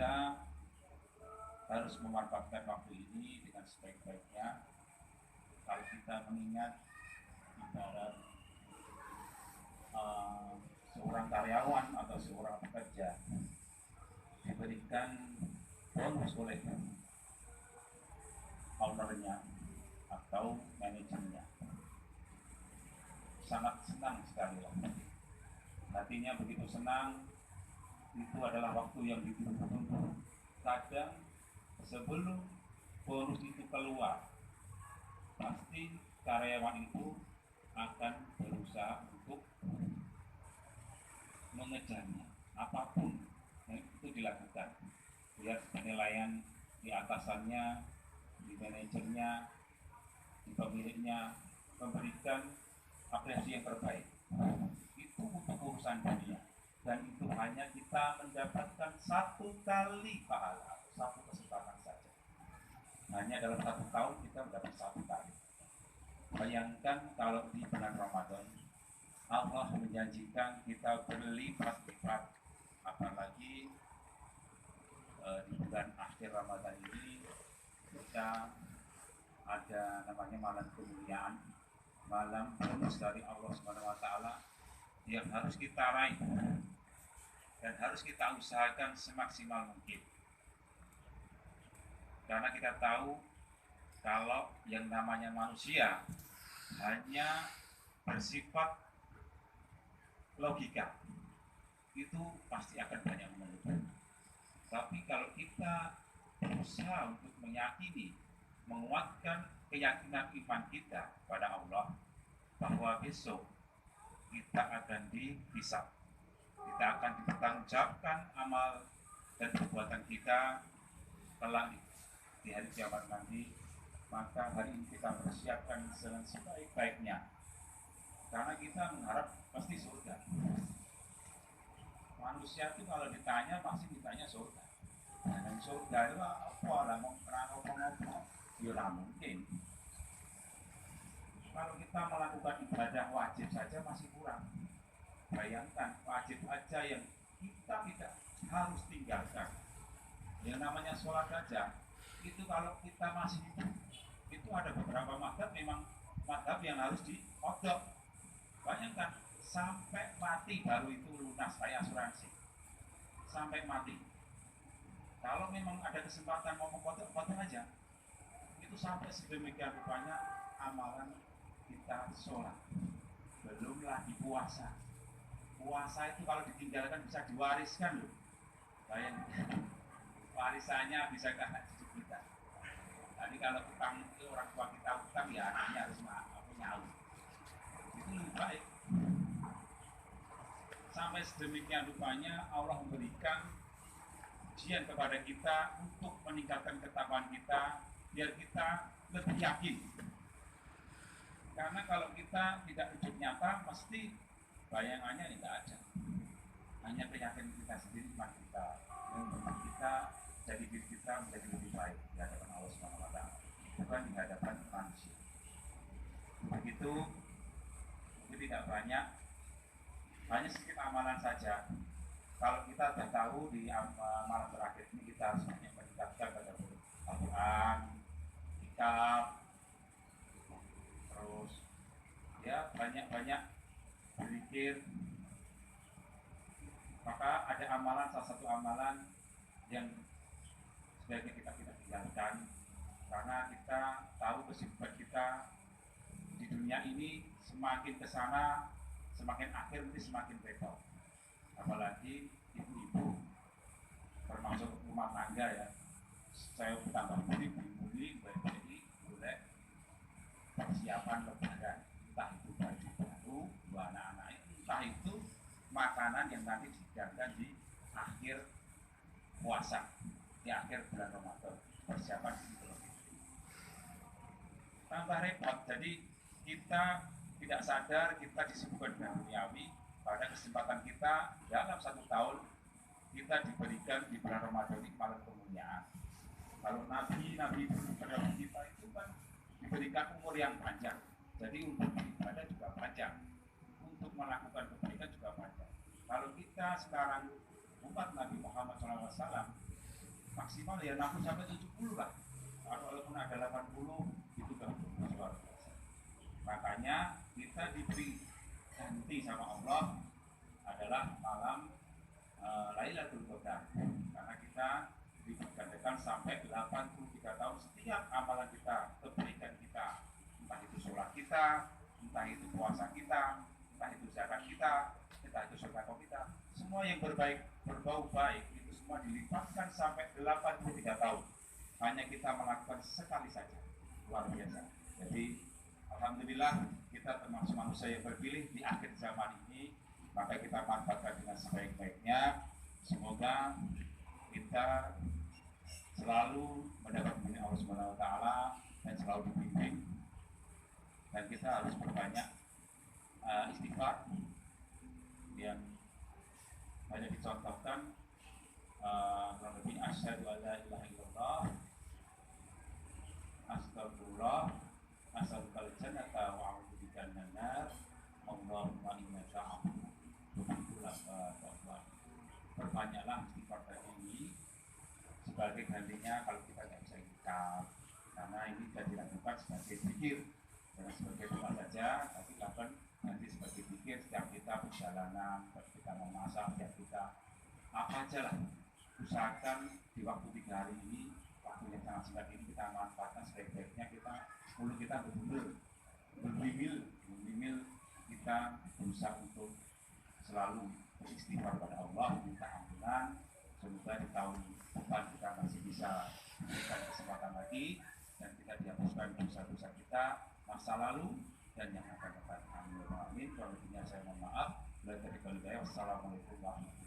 kita harus memanfaatkan waktu ini dengan sebaik-baiknya. Kalau kita mengingat ibarat seorang karyawan atau seorang pekerja diberikan bonus oleh ownernya atau manajernya, sangat senang sekali lah. Hatinya begitu senang, itu adalah waktu yang ditunggu-tunggu. Kadang sebelum bonus itu keluar, pasti karyawan itu akan berusaha untuk mengejarnya, apapun yang itu dilakukan. Lihat penilaian di atasannya, di manajernya, di pemiliknya, memberikan apresiasi yang terbaik. Itu untuk urusan dunia, dan itu hanya kita mendapatkan satu kali pahala, satu kesempatan saja. Hanya dalam satu tahun kita mendapat satu kali. Bayangkan kalau di bulan Ramadan Allah menjanjikan kita berlipat-lipat, apalagi di bulan akhir Ramadan ini kita ada namanya malam kemuliaan, malam bonus dari Allah Subhanahu wa taala yang harus kita raih dan harus kita usahakan semaksimal mungkin. Karena kita tahu kalau yang namanya manusia hanya bersifat logika, itu pasti akan banyak mengeluh. Tapi kalau kita berusaha untuk meyakini, menguatkan keyakinan iman kita pada Allah bahwa besok kita akan dihisab, kita akan dipertanggungjawabkan amal dan perbuatan kita kelak di hari kiamat nanti, maka hari ini kita persiapkan dengan sebaik-baiknya, karena kita mengharap pasti surga. Manusia itu kalau ditanya pasti ditanya surga. Dan surga itu apa lah, mau kerana apa-apa, ya mungkin. Kalau kita melakukan ibadah wajib saja masih kurang. Bayangkan wajib aja yang kita tidak harus tinggalkan. Yang namanya sholat saja, itu kalau kita masih itu ada beberapa mazhab, memang mazhab yang harus dikodok. Bayangkan sampai mati baru itu lunas kayak asuransi. Sampai mati. Kalau memang ada kesempatan mau mengkodok, kodok aja. Itu sampai sedemikian rupanya amalan kita sholat. Belum lagi puasa. Puasa itu kalau ditinggalkan bisa diwariskan loh. Bayangkan. Warisannya bisa ke anak cucu kita. Jadi kalau utang itu orang tua kita utang, ya anaknya harus nyaut. Itu lebih baik. Sampai sedemikian rupanya Allah memberikan ujian kepada kita untuk meningkatkan ketakwaan kita, biar kita lebih yakin. Karena kalau kita tidak hidup nyata, pasti bayangannya tidak ada. Hanya keyakinan kita sendiri, iman kita, yang membuat kita jadi diri kita menjadi lebih baik di hadapan Allah Subhanahu wa taala, bukan di hadapan manusia. Begitu, mungkin tidak banyak, hanya sedikit amalan saja. Kalau kita sudah tahu di malam terakhir ini kita harus banyak meningkatkan pada Al-Quran, kitab, terus ya banyak-banyak berzikir. Maka ada amalan, salah satu amalan yang sebaiknya kita tidak tinggalkan, karena kita tahu kesibukan kita di dunia ini semakin kesana, semakin akhir nanti semakin repot. Apalagi ibu-ibu, termasuk rumah tangga ya, saya tambah buli baik-baik boleh persiapan lebaran, entah itu baju baru buat anak-anak, entah itu makanan yang nanti dihidangkan di akhir puasa, di akhir bulan Ramadan, persiapan itu lebih tambah repot. Jadi kita tidak sadar kita disibukkan dengan duniawi. Pada kesempatan kita dalam satu tahun kita diberikan di bulan Ramadan ini malam kemuliaan. Kalau nabi terdahulu kita itu kan diberikan umur yang panjang, jadi untuk beribadah juga panjang, untuk melakukan kebaikan juga panjang. Kalau kita sekarang umat Nabi Muhammad SAW maksimal ya 60 sampai 70 lah. Walaupun ada 80 itu kan luar biasa. Makanya kita diberi ganti sama Allah adalah malam Lailatul Qadar, karena kita digandakan sampai 83 tahun. Setiap amalan kita, kebaikan kita, entah itu sholat kita, entah itu puasa kita, entah itu zakat kita, entah itu sedekah kita, semua yang berbau baik itu semua dilipatkan sampai 83 tahun. Hanya kita melakukan sekali saja. Luar biasa. Jadi alhamdulillah kita termasuk manusia yang terpilih di akhir zaman ini, maka kita manfaatkan dengan sebaik-baiknya. Semoga kita selalu mendapat bimbingan Allah Subhanahu wa taala dan selalu dibimbing, dan kita harus berbanyak istighfar yang banyak dicontohkan, kurang lebih asyhadu alla ilaha illallah, astagfirullah, as'alukal jannata wa a'udzu bika minan nar, Allahumma innaka afuwwun tuhibbul afwa. Perbanyaklah istighfar tadi ini sebagai gantinya kalau kita nggak bisa itikaf, karena ini sudah dilakukan sebagai zikir dan sebagai doa saja, tapi lakukan nanti sebagai zikir setiap kita perjalanan, setiap kita memasak, setiap kita apa aja lah, usahakan di waktu 3 hari ini, waktu yang sangat singkat ini kita manfaatkan sebaik-baiknya. Kita mulut kita berbimil kita berusaha untuk selalu beristighfar pada Allah, minta ampunan. Semoga di tahun depan kita masih bisa memberikan kesempatan lagi dan kita dihapuskan dosa-dosa kita masa lalu dan yang akan datang. Amin. Kalau lebihnya saya mohon maaf. Wassalamualaikum warahmatullahi wabarakatuh.